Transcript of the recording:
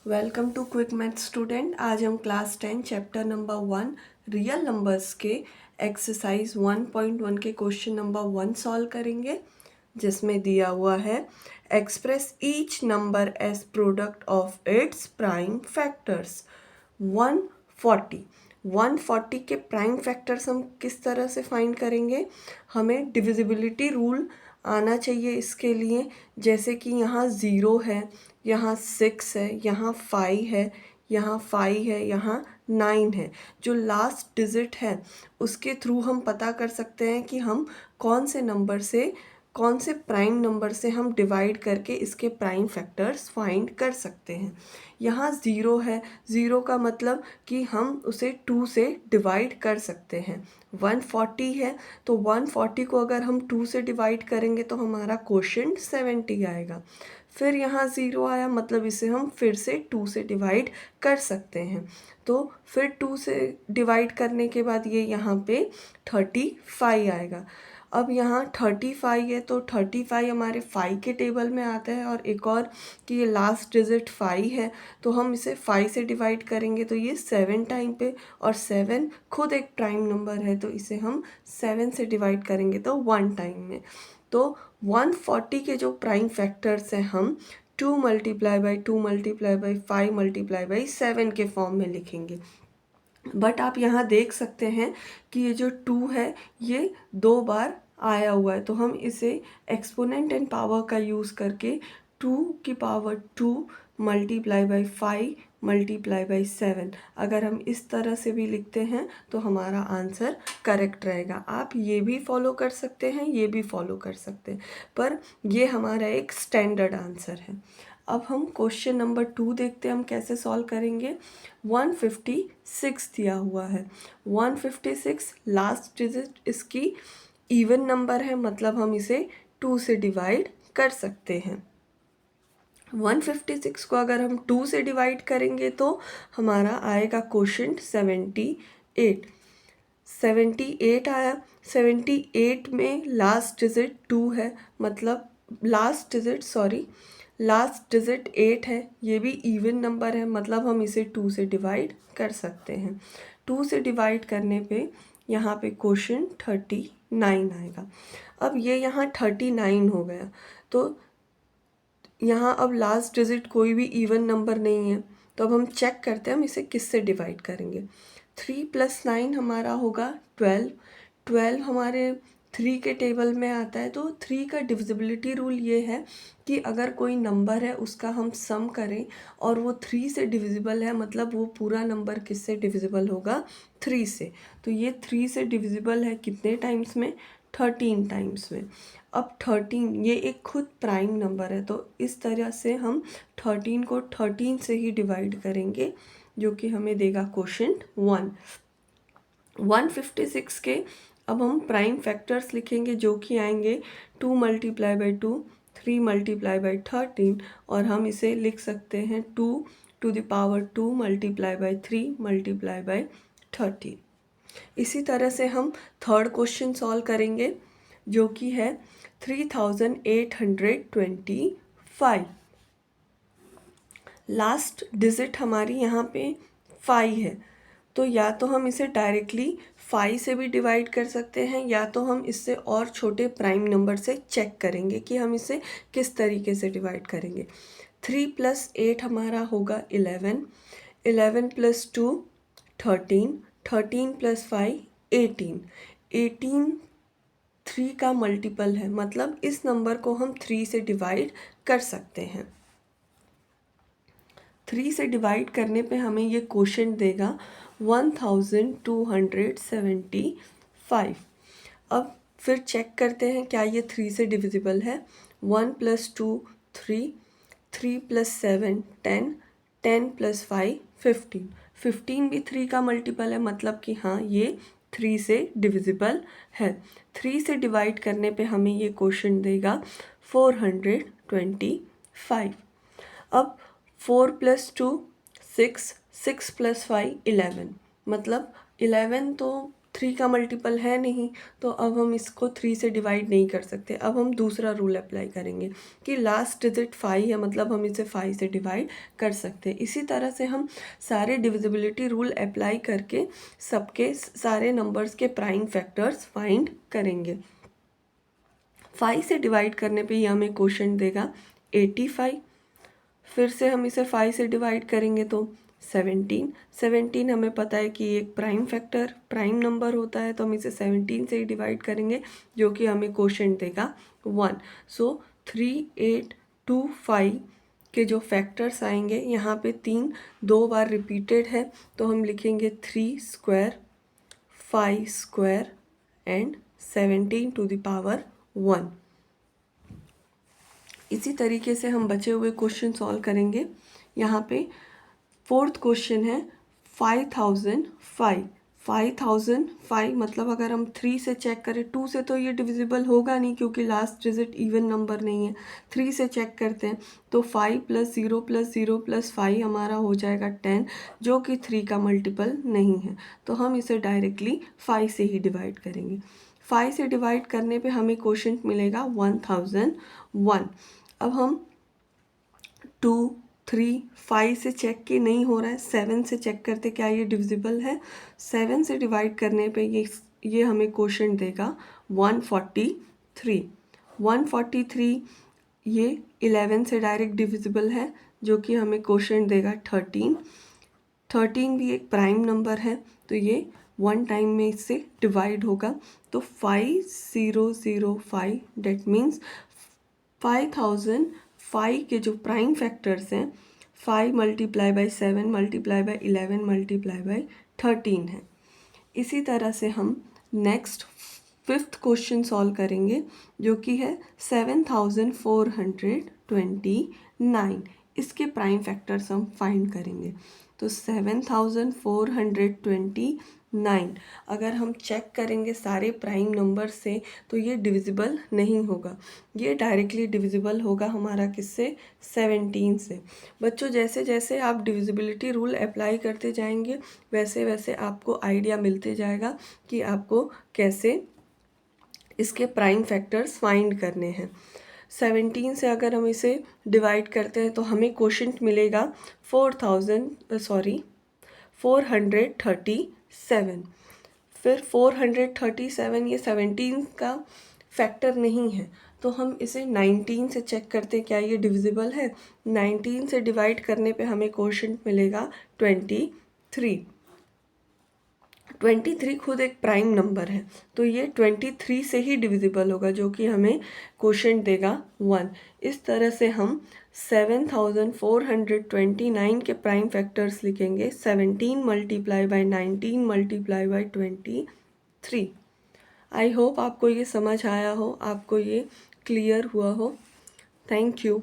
Welcome to quick math student. आज हम class 10 chapter number 1 real numbers के exercise 1.1 के क्वेश्चन नंबर 1 सॉल्व करेंगे, जिसमें दिया हुआ है express each number as product of its prime factors. 140 के प्राइम फैक्टर्स हम किस तरह से फाइंड करेंगे। हमें डिविजिबिलिटी रूल आना चाहिए इसके लिए। जैसे कि यहाँ 0 है, यहाँ 6 है, यहाँ 5 है, यहाँ 5 है, यहाँ 9 है। जो लास्ट डिजिट है उसके थ्रू हम पता कर सकते हैं कि हम कौन से प्राइम नंबर से हम डिवाइड करके इसके प्राइम फैक्टर्स फाइंड कर सकते हैं। यहाँ 0 है, 0 का मतलब कि हम उसे 2 से डिवाइड कर सकते हैं। 140 है तो 140 को अगर हम 2 से डिवाइड करेंगे तो हमारा क्वोशिएंट 70 आएगा। फिर यहाँ 0 आया मतलब इसे हम फिर से 2 से डिवाइड कर सकते हैं। तो फिर 2 से डिवाइड करने के बाद ये यहाँ पे 35 आएगा। अब यहाँ 35 है तो 35 हमारे 5 के टेबल में आता है, और एक और कि ये लास्ट डिजिट 5 है तो हम इसे 5 से डिवाइड करेंगे तो ये 7 टाइम पे, और 7 खुद एक प्राइम नंबर है तो इसे हम 7 से डिवाइड करेंगे तो 1 टाइम में। तो 140 के जो प्राइम फैक्टर्स हैं हम 2 multiply by 2 multiply by 5 multiply by 7 के फॉर्म में लिखेंगे। बट आप यहाँ देख सकते हैं कि ये जो 2 है ये 2 बार आया हुआ है, तो हम इसे एक्सपोनेंट एंड पावर का यूज़ करके 2 की power 2 multiply by 5 multiply by 7 अगर हम इस तरह से भी लिखते हैं तो हमारा आंसर करेक्ट रहेगा। आप ये भी फॉलो कर सकते हैं, ये भी फॉलो कर सकते हैं, पर ये हमारा एक स्टैंडर्ड आंसर है। अब हम क्वेश्चन नंबर 2 देखते हैं हम कैसे सॉल्व करेंगे। 156 दिया हुआ है। 156 लास्ट डिजिट इसकी इवन नंबर है, मतलब हम इसे 2 से डिवाइड कर सकते हैं। 156 को अगर हम 2 से डिवाइड करेंगे तो हमारा आएगा क्वोशिएंट 78। 78 आया। 78 में लास्ट डिजिट 2 है, मतलब लास्ट डिजिट 8 है। ये भी इवन नंबर है, मतलब हम इसे 2 से डिवाइड कर सकते हैं। 2 से डिवाइड करने पे यहाँ पे क्वोशिएंट 39 आएगा। अब ये यहाँ 39 हो गया, तो यहाँ अब लास्ट डिजिट कोई भी इवन नंबर नहीं है, तो अब हम चेक करते हैं हम इसे किस से डिवाइड करेंगे। 3 + 9 हमारा होगा 12। 12 हमारे 3 के टेबल में आता है, तो 3 का डिविजिबिलिटी रूल ये है कि अगर कोई नंबर है उसका हम सम करें और वो 3 से डिविजिबल है, मतलब वो पूरा नंबर किससे डिविजिबल होगा, 3 से। तो ये 3 से डिविजिबल है कितने टाइम्स में, 13 टाइम्स में। अब 13 ये एक खुद प्राइम नंबर है, तो इस तरह से हम 13 को 13 से ही डिवाइड करेंगे, जो कि हमें देगा क्वोशिएंट 1। 156 के अब हम प्राइम फैक्टर्स लिखेंगे, जो कि आएंगे 2 मल्टीप्लाई बाई 2, 3 मल्टीप्लाई बाई 13, और हम इसे लिख सकते हैं 2 to the power 2 multiply by 3 multiply by 13। इसी तरह से हम थर्ड क्वेश्चन सॉल्व करेंगे, जो कि है 3825। लास्ट डिजिट हमारी यहाँ पे 5 है, तो या तो हम इसे डायरेक्टली 5 से भी डिवाइड कर सकते हैं, या तो हम इससे और छोटे प्राइम नंबर से चेक करेंगे कि हम इसे किस तरीके से डिवाइड करेंगे। 3 + 8 हमारा होगा 11, 11 + 2 13, 13 + 5 18, 18 3 का मल्टीपल है, मतलब इस नंबर को हम 3 से डिवाइड कर सकते हैं। 3 से डिवाइड करने पे हमें ये क्वोशिएंट देगा 1275। अब फिर चेक करते हैं क्या ये 3 से डिविजिबल है। 1 + 2 3, 3 + 7 10, 10 + 5 15, 15 भी 3 का मल्टीपल है, मतलब कि हाँ ये 3 से डिविजिबल है। 3 से डिवाइड करने पे हमें ये क्वोशिएंट देगा 425। अब 4 + 2 6, 6 + 5 11, मतलब 11 तो 3 का मल्टीपल है नहीं, तो अब हम इसको 3 से डिवाइड नहीं कर सकते। अब हम दूसरा रूल अप्लाई करेंगे कि लास्ट डिजिट 5 है, मतलब हम इसे 5 से डिवाइड कर सकते हैं। इसी तरह से हम सारे डिविजिबिलिटी रूल अप्लाई करके सबके सारे नंबर्स के प्राइम फैक्टर्स फाइंड करेंगे। 5 से डिवाइड करने पे ये हमें क्वोशंट देगा 85। फिर से हम इसे 5 से डिवाइड करेंगे तो 17 हमें पता है कि एक प्राइम नंबर होता है, तो हम इसे 17 से ही डिवाइड करेंगे, जो कि हमें क्वोशंट देगा 1। सो 3, 8, 2, 5 के जो फैक्टर्स आएंगे, यहाँ पे 3 2 बार रिपीटेड है, तो हम लिखेंगे 3 square, 5 square and 17 to the power 1। इसी तरीके से हम बचे हुए क्वेश्चन सॉल्व करेंगे। यहाँ पे 4th क्वेश्चन है 5005 मतलब अगर हम 3 से चेक करें, 2 से तो ये डिविजिबल होगा नहीं क्योंकि लास्ट डिजिट इवन नंबर नहीं है। 3 से चेक करते हैं तो 5 + 0 + 0 + 5 हमारा हो जाएगा 10, जो कि 3 का मल्टीपल नहीं है, तो हम इसे डायरेक्टली 5 से ही डिवाइड करेंगे। 5 से डिवाइड करने पे हमें क्वोशंट मिलेगा 1001। अब हम 2, 3, 5 से चेक कि नहीं हो रहा है, 7 से चेक करते क्या ये डिविजिबल है। 7 से डिवाइड करने पे ये हमें क्वोशंट देगा 143। 143 ये 11 से डायरेक्ट डिविजिबल है, जो कि हमें क्वोशंट देगा 13। 13 भी एक प्राइम नंबर है, तो ये 1 टाइम में इससे डिवाइड होगा, तो 5005 डेट मीन्स 5005 के जो प्राइम फैक्टर्स हैं 5 × 7 × 11 × 13 है। इसी तरह से हम नेक्स्ट 5th क्वेश्चन सॉल्व करेंगे, जो कि है 7429। इसके प्राइम फैक्टर्स हम फाइंड करेंगे। तो 7429 अगर हम चेक करेंगे सारे प्राइम नंबर से, तो ये डिविजिबल नहीं होगा, ये डायरेक्टली डिविजिबल होगा हमारा किससे, 17 से। बच्चों जैसे जैसे आप डिविजिबिलिटी रूल अप्लाई करते जाएंगे, वैसे वैसे आपको आइडिया मिलते जाएगा कि आपको कैसे इसके प्राइम फैक्टर्स फाइंड करने हैं। 17 से अगर हम इसे डिवाइड करते हैं तो हमें क्वोशंट मिलेगा 437। फिर 437 ये 17 का फैक्टर नहीं है, तो हम इसे 19 से चेक करते क्या ये डिविजिबल है। 19 से डिवाइड करने पे हमें क्वोशंट मिलेगा 23। 23 खुद एक प्राइम नंबर है, तो ये 23 से ही डिविजिबल होगा, जो कि हमें क्वोशंट देगा 1। इस तरह से हम 7429 के प्राइम फैक्टर्स लिखेंगे 17 × 19 × 23। आई होप आपको ये समझ आया हो, आपको ये क्लियर हुआ हो। Thank you.